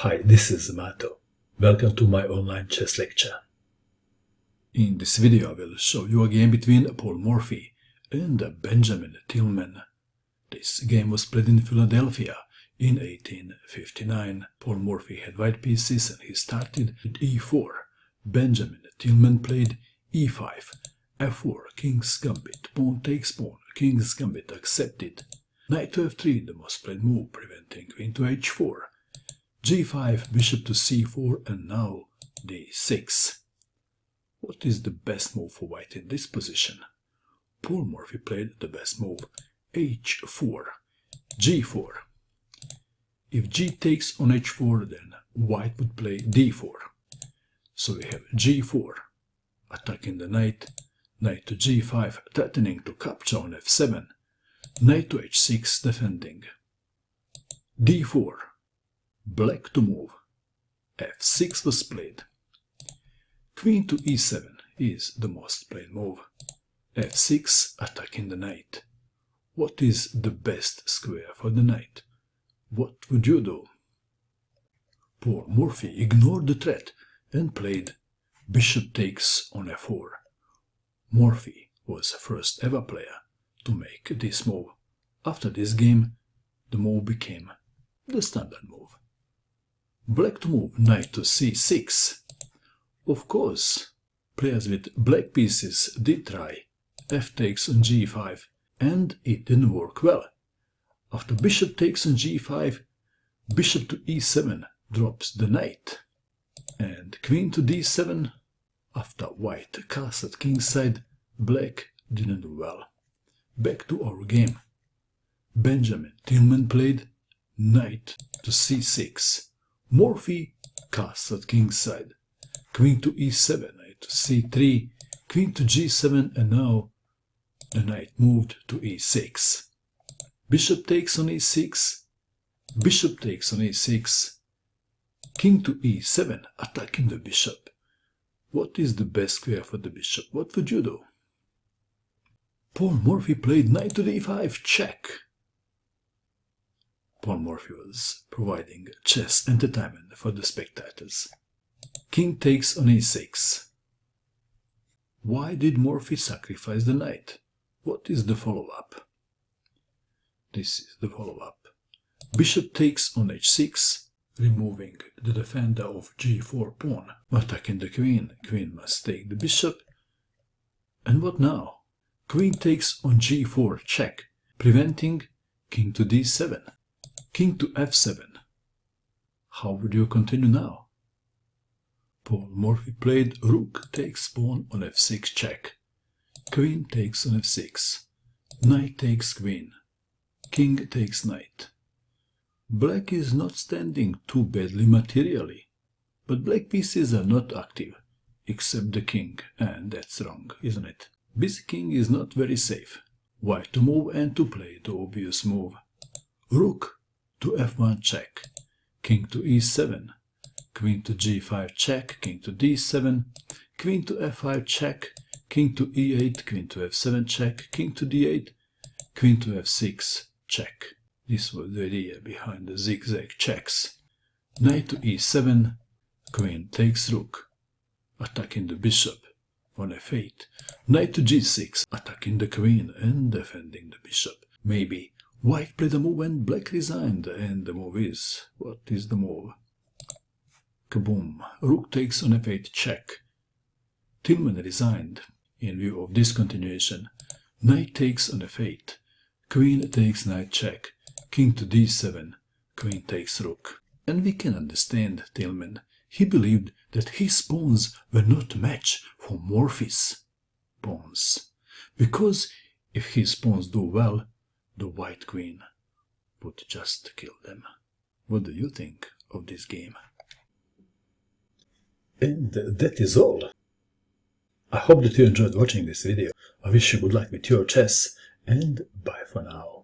Hi, this is Mato. Welcome to my online chess lecture. In this video I will show you a game between Paul Morphy and Benjamin Tilghman. This game was played in Philadelphia in 1859. Paul Morphy had white pieces and he started with e4. Benjamin Tilghman played e5, f4, king's gambit, pawn takes pawn, king's gambit accepted. Knight to f3, the most played move, preventing queen to h4. g5, bishop to c4, and now d6. What is the best move for white in this position? Paul Morphy played the best move, h4, g4. If g takes on h4, then white would play d4. So we have g4, attacking the knight, knight to g5, threatening to capture on f7, knight to h6, defending, d4, black to move, f6 was played, queen to e7 is the most played move, f6 attacking the knight. What is the best square for the knight? What would you do? Paul Morphy ignored the threat and played bishop takes on f4. Morphy was the first ever player to make this move. After this game, the move became the standard move. Black to move, knight to c6. Of course, players with black pieces did try f takes on g5, and it didn't work well. After bishop takes on g5, bishop to e7 drops the knight, and queen to d7. After white castled kingside, black didn't do well. Back to our game. Benjamin Tilghman played knight to c6. Morphy castled kingside. Queen to e7, knight to c3, queen to g7, and now the knight moved to e6. Bishop takes on e6, bishop takes on e6, king to e7, attacking the bishop. What is the best square for the bishop? What would you do? Paul Morphy played knight to d5, check. Paul Morphy was providing chess entertainment for the spectators. King takes on e6. Why did Morphy sacrifice the knight? What is the follow-up? This is the follow-up. Bishop takes on h6, removing the defender of g4 pawn, attacking the queen. Queen must take the bishop. And what now? Queen takes on g4, check, preventing king to d7, king to f7. How would you continue now? Paul Morphy played rook takes pawn on f6, check, queen takes on f6, knight takes queen, king takes knight. Black is not standing too badly materially, but black pieces are not active, except the king, and that's wrong, isn't it? Busy king is not very safe. White to move and to play the obvious move. Rook to f1, check, king to e7, queen to g5, check, king to d7, queen to f5, check, king to e8, queen to f7, check, king to d8, queen to f6, check. This was the idea behind the zigzag checks. Knight to e7, queen takes rook, attacking the bishop on f8. Knight to g6, attacking the queen and defending the bishop. Maybe white played a move and black resigned, and the move is... what is the move? Kaboom! Rook takes on f8, check. Tilghman resigned in view of this continuation. Knight takes on f8, queen takes knight, check, king to d7, queen takes rook. And we can understand Tilghman. He believed that his pawns were not match for Morphy's pawns, because if his pawns do well, the white queen would just kill them. What do you think of this game? And that is all. I hope that you enjoyed watching this video. I wish you good luck with your chess, and bye for now.